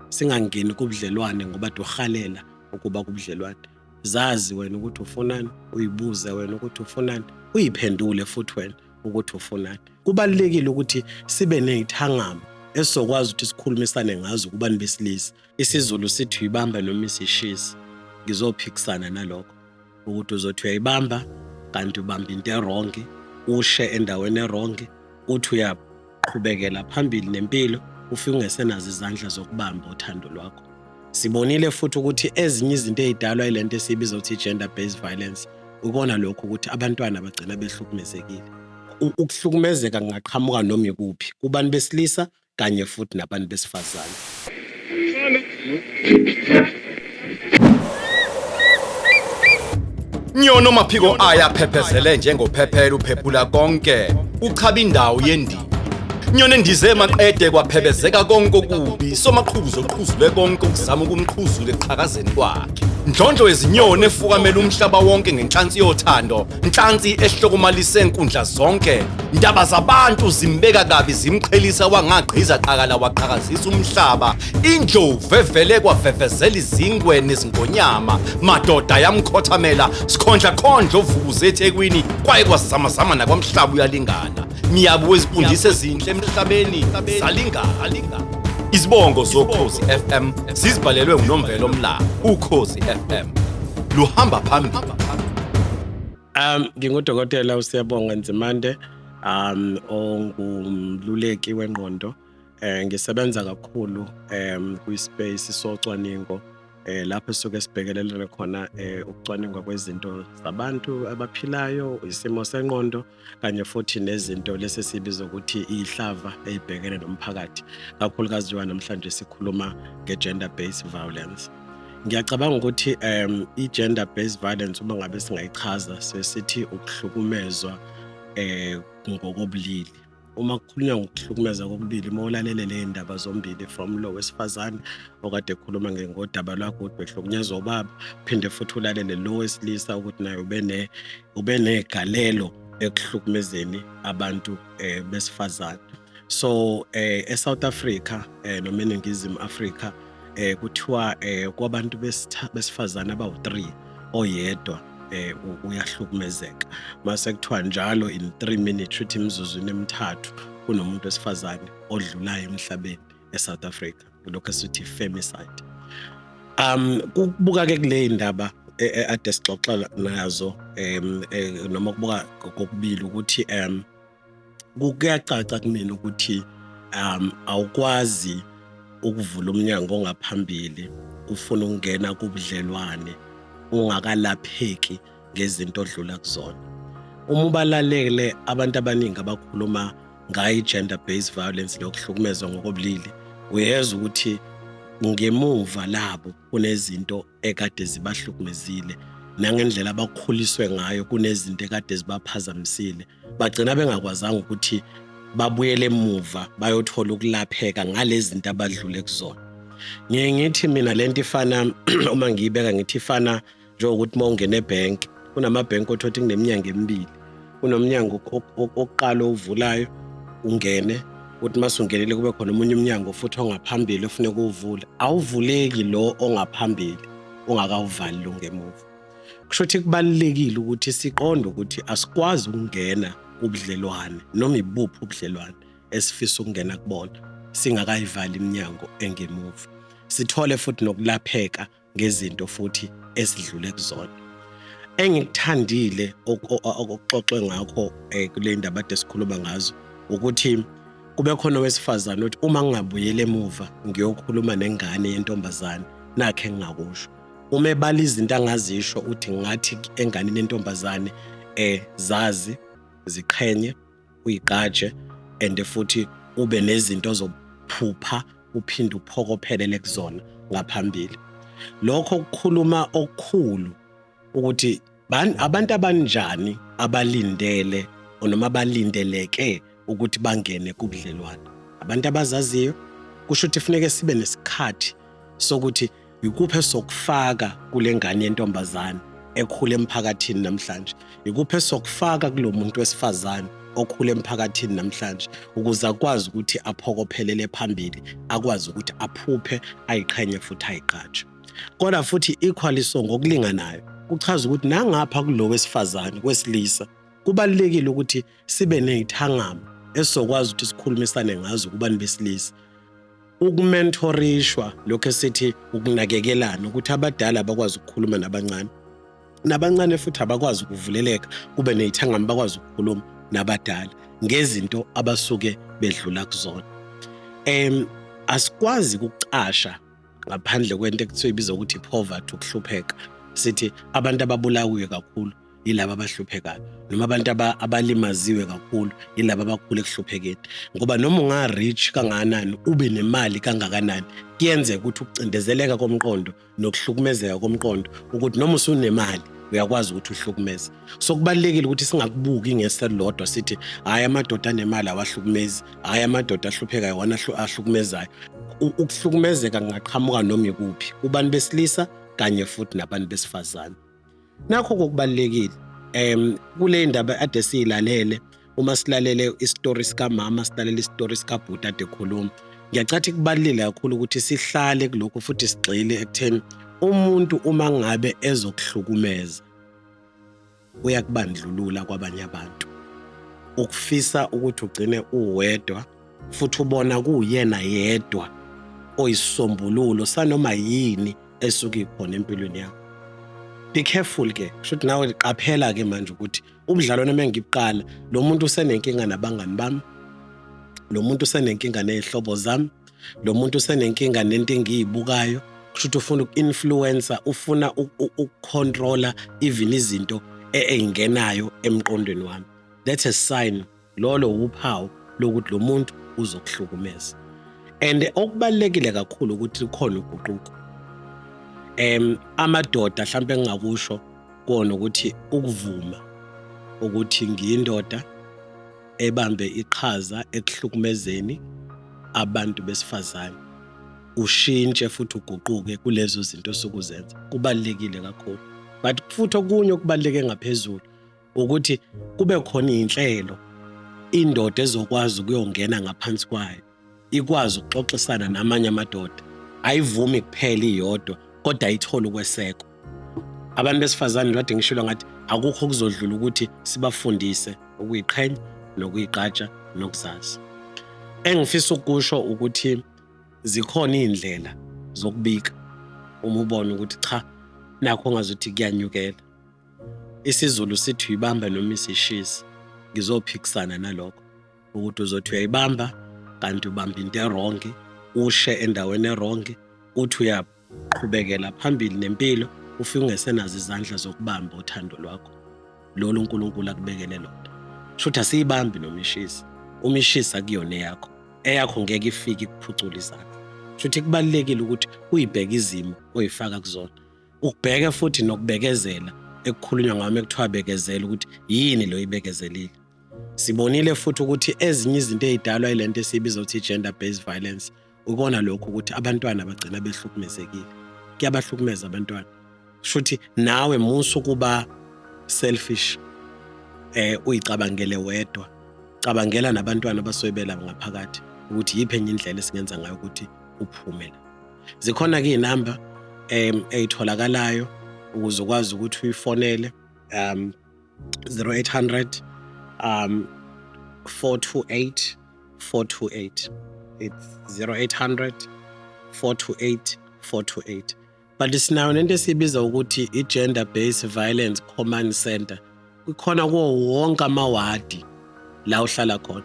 singangeni kubudlelwane ngoba uhalela ukuba kubudlelwane. Zazi wena ukuthi ufunani, uyibuze wena ukuthi ufunani, uyiphendule futhi wena ukuthi ufunani. Kubalulekile ukuthi sibe nezithangama esizokwazi ukuthi sikhulumisane ngazo kubantu besilisa. IsiZulu sithi uyibamba noma isishisa. Ngizophikisana nalokho ukuthi uzothi uyayibamba kanti ubamba into erongi, ushe endaweni erongi, uthi uyaqhubekela phambili nempilo, ufike ungesenazo izandla zokubamba uthando lwakho. Sibonile futhi ukuthi ezinye izinto ezidalwa yilento esibiza ukuthi gender based violence, ukona lokho ukuthi abantwana bagcina behlukumezekile. Ukuhlukumezeka kungaqhamuka noma ikuphi, kubantu besilisa kanye futhi nabantu besifazane. Nyono Maphiko ayaphephezele njengophephela uphephula konke, uchaba indawo yendini. Nyono endize maqede kwaphebezeka konke okubi, somaqhuzu oqhuzule konke ukuzama ukumqhuzula eqhakazeni kwakhe. Ndlondlo yezinyoni efukamela umhlaba wonke ngenhlansi yothando, inhlansi ehlokomalise enkundla zonke. Indaba zabantu zimbeka kabi zimqhelisa wangaqhiza qakala waqhakazisa umhlaba. Indlovu evele kwafefezela izingwe nezingonyama, madoda yamkhothamela sikhondla khondlo vukuze eThekwini kwaye kwazama nakwamhlaba uyalingana. Miyabu wezifundise ezinhle emhlabeni zalingana. Izibongo zokhozi FM sizibhalelwe nguNomvelo Mlaba. Ukhozi FM luhamba phambili. Ngingudokotela uSiyabonga Nzimande, ongumluleki wengqondo. Ngisebenza kakhulu kwispace socwaningo lapho suke sibhekelelana khona ukucwaningwa kwezinto zabantu abaphilayo, isimo sengqondo kanye futhi nezinto lesi sibiza ukuthi ihlava ezibhekene nomphakathi. Kakhulukazi njengoba namhlanje sikhuluma nge-gender based violence. Ngiyacabanga ukuthi i-gender based violence uma ngabe singayichaza sesithi ukuhlukumezwa ngokobulili. Uma kukhulunywa ngokuhlukumeza kokubili, uma ulalele le ndaba zombili from lo wesifazane okade ekhuluma ngodaba lwakho ukuthi behlukunyezwa ubaba, phinde futhi ulalele lo wesilisa ukuthi naye ube negalelo ekuhlukumezeni abantu besifazane. So eSouth Africa noma eNingizimu Afrika kuthiwa kwabantu besifazane abawu-3 oyedwa uyahlukumezeka. Mase kuthiwa njalo in 3 minutes uthi imizuzwini emithathu kunomuntu wesifazane odlulayo emhlabeni eSouth Africa, lokho esithi femicide. Kubuka ke kule ndaba ade sixoxa nazo noma kubuka kokubili ukuthi kuyacaca kumina ukuthi awukwazi ukuvula umnyango ongaphambili ufuna ukungena kubudlelwane ungakalapheki ngezinto odlula kuzona. Uma ubalalele abantu abaningi abakhuluma ngayi gender based violence lokuhlukumezwa ngokobulili, uyezwa ukuthi ngemuva labo kunezinto ekade zibahlukumezile nangendlela abakhuliswe ngayo kunezinto ekade zibaphazamisile, bagcina bengakwazanga ukuthi babuyele emuva bayothola ukulapheka ngalezi zinto abadlule kuzona. Ngithi mina lento ifana uma ngiyibeka ngithi ifana njengokuthi mawungena ebank, kunamabhenki othothi kuneminyango emibili. Kunomnyango oqala ovulayo ungene, uthi mase ungenele kube khona omunye umnyango futhi ongaphambili ofuneka uvula. Awuvuleki lo ongaphambili ungakawuvali lo ngemuva. Kusho ukuthi kubalulekile ukuthi siqonde ukuthi asikwazi ukungena ubudlelwane noma ibuphi ubudlelwane esifisa ukungena kubona singakayivali iminyango engemuva. Sithole futhi nokulapheka ngezinto futhi esidlule kuzona. Engikuthandile okuxoxwe ngakho kule ndaba ade sikhuluma ngazo ukuthi kube khona owesifazane uthi uma ngingabuyela emuva ngiyokhuluma nengane yentombazane nakhe ngingakusho. Uma ebala izinto angazisho uthi ngathi enganeni yentombazane zazi, ziqhenye, uyigaje and futhi ube nezinto zokuphupha uphinde uphokophelele kuzona ngaphambili. Lokho kukhuluma okukhulu ukuthi abantu abanjani abalindele noma abalindeleke ukuthi bangene kubudlelwane. Abantu abazaziyo, kusho ukuthi kufanele sibe nesikhathi sokuthi ikuphi esokufaka kule ngane yentombazane ekhula emphakathini namhlanje, ikuphi esokufaka kulo muntu wesifazane okhule emphakathini namhlanje ukuze akwazi ukuthi aphokophelele phambili, akwazi ukuthi aphuphe, ayiqhenye futhi ayiqhatshe. Kodwa futhi equally so ngokulinganayo kuchaza ukuthi nangapha kulo wesifazane kwesilisa kubalekile ukuthi sibe nezithangama esokwazi ukuthi sikhulumisane ngazo kubantu besilisa. Ukumentorishwa lokho esithi ukunakekelana ukuthi abadala bakwazi ukukhuluma nabancane. Nabancane futhi abakwazi ukuvuleleka kube nezithangama bakwazi ukukhuluma nabadala ngezinto abasuke bedlula kuzona. Asikwazi ukucasha ngaphandle kwento ekuthiwa ibiza ukuthi poverty, ukuhlupheka. Sithi abantu ababulawiwe kakhulu yilabo abahluphekayo, noma abantu abalimaziwe kakhulu yilabo abakhulu ekuhluphekeni. Ngoba noma unga-rich kangakanani, ube nemali kangakanani, kuyenzeka ukuthi ukucindezeleka komqondo nokuhlukumezeka komqondo ukuthi noma usunemali uyakwazi ukuthi uhlukumeze. So kubalekile ukuthi singakubuki ngeselodwa sithi hayi amadoda anemali awahlukumezi, hayi amadoda ahluphekayo wona ahlukumezayo. Ukuhlukumezeka ngaqhamuka noma ikuphi, kubantu besilisa kanye futhi nabantu besifazane. Nakho kokubalekile kule ndaba ade siyilalele, uma silalele istory sikamama, silalele istory sikabhuti ade khuluma, ngiyacathi kubalekile kakhulu ukuthi sihlale kulokho futhi sigxile ekutheni umuntu uma ngabe ezokuhlukumeza uyakubandlulula kwabanye abantu, ukufisa ukuthi ugcine uwedwa futhi ubona kuyena yedwa oyisisombululo sanoma yini esuke ikhona empilweni yakho. Be careful ke, should nawe qaphela ke manje ukuthi ubudlalwane mengibuqala lo muntu usenenkinga nabangani bami, lo muntu usenenkinga nezihlobo zami, lo muntu usenenkinga nento engiyibukayo, kusho ufuna uku-influencer, ufuna ukucontrola even izinto eingenayo emqondweni wami. That's a sign, lolo uphawu lokuthi lo muntu uzokuhlukumeza. And okubalekile kakhulu ukuthi ukhona uguquko. Amadoda mhlawumbe engingakusho kona ukuthi ukuvuma ukuthi ngiyindoda ebambe iqhaza ekuhlukumezeni abantu besifazane, ushintshe futhi uguquke kulezo zinto sokuzenza, kubalekile kakhulu. But futhi okunye okubaleke ngaphezulu ukuthi kube khona inhlelo indoda ezokwazi ukuyongena ngaphansi kwayo, ikwazi ukuxoxisana namanye amadoda, ayivumi kuphela iyodwa kodwa ayithola ukweseko. Abantu besifazane kade ngishilo ngathi akukho kuzodlula ukuthi sibafundise ukuyiqhenya nokuyigqatsha nokuzazi. Engifisa ukusho ukuthi zikhona indlela zokubika uma ubona ukuthi cha nakho ongazuthi kuyanyukela. IsiZulu sithi uyibamba noma isishisa. Ngizophikisana nalokho ukuthi uzothi uyayibamba kanti ubamba into errong, ushe endaweni errong, uthi uyaqhubekela phambili nempilo, ufike ungesenazo izandla zokubamba uthando lwakho lolu uNkulunkulu akubekele lona. Shothi asiyibambi noma ishisa, uma ishisa kuyona eyakho ngeke ifike ikuphucula izakho. Shothi kubalekile ukuthi uyibheke izimo oyifaka kuzona, ukubheke futhi nokubekezela ekukhulunywa ngami ekuthiwa bekezela ukuthi yini lo ibekezelile. Sibonile futhi ukuthi ezinye izinto ezidalwa ilento esibiza ukuthi gender based violence, ukubona lokho ukuthi abantwana bagcina behlukumezekile, kuyabahlukumeza abantwana. Shothi nawe musu kuba selfish, uyicabangele wedwa, cabangela nabantwana abasoyibela ngaphakathi ukuthi yiphi enye indlela esingenza ngayo ukuthi uphume. Zikhona ke inamba eyitholakalayo ukuze ukwazi ukuthi uyifonele 0800 428 428. It's 0800 428 428. But sinayo nento esibiza ukuthi i-Gender Based Violence Command Center. Kukhona kuwo wonke amawadi la uhlala khona.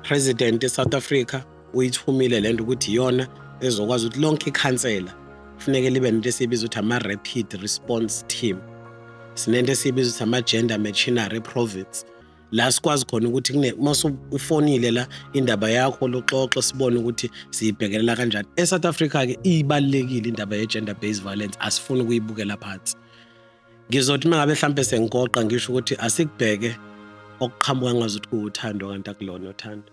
President eSouth Africa uyithumile lento ukuthi iyona ezokwazi ukuthi lonke ikhansela kufanele libe nento esibiza ukuthi ama-rapid response team. Sinento esibiza ukuthi ama-gender machinery province. La sikwazi khona ukuthi mase ufonile la indaba yakho loxoxo sibone ukuthi siyibhekelela kanjani. ESouth Africa ke ibalekile indaba ye-gender based violence, asifuni ukuyibukela phansi. Ngizothi mangabe mhlambe sengigoqa ngisho ukuthi asikubheke okuqhamuka ngazuthi kuuthando kanti akulona uthando.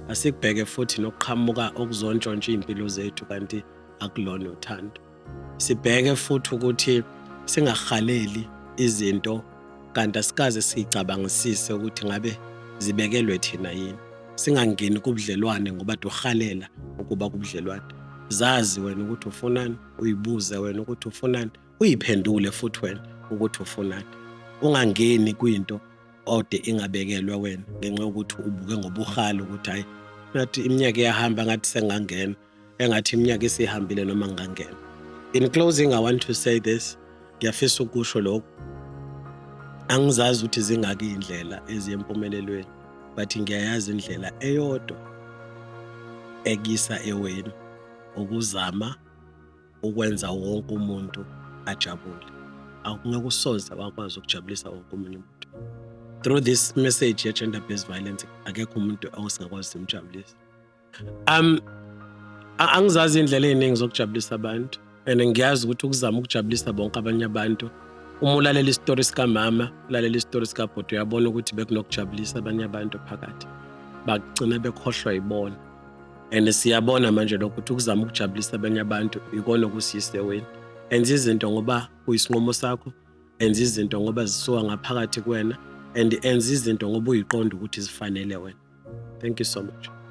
Asikubheke futhi nokuqhamuka okuzontshontsha impilo zethu kanti akulona uthando. Sibheke futhi ukuthi singahaleli izinto kanti asikaze sicabangisise ukuthi ngabe zibekelwe thina yini. Singangeni kubudlelwane ngoba uhalela ukuba kubudlelwane. Zazi wena ukuthi ufunani, uyibuze wena ukuthi ufunani, uyiphendule futhi wena ukuthi ufunani. Ungangeni kwinto ode ingabekelwe wena ngenxa yokuthi ubuke ngobuhala ukuthi hayi ngathi iminyaka iyahamba ngathi sengangena, engathi iminyaka isihambile noma ngangena. In closing, I want to say this. Ngiyafisa ukusho lokho. Angizazi ukuthi zingaki indlela eziyempumelelweni, but ngiyayazi indlela eyodwa ekisa eweni ukuzama ukwenza wonke umuntu ajabule. Akungeke usoze wakwazi ukujabulisa wonke umuntu. Through this message ye gender based violence akekho umuntu osingakwazi simjabulisa. Angizazi indlela eziningi zokujabulisa abantu, and ngiyazi ukuthi ukuzama ukujabulisa bonke abanye abantu, uma ulalela isitori sikamama, ulalela isitori sikabhuti, uyabona ukuthi bekunokujabulisa abanye abantu phakathi, bagcina bekhohlwa yibona. And siyabona manje ukuthi ukuzama ukujabulisa abanye abantu ikona okusiyise wena. Enza izinto ngoba kuyisinqumo sakho, enza izinto ngoba zisuka ngaphakathi kuwena, and enza izinto ngoba uyiqonda ukuthi zifanele wena. Thank you so much.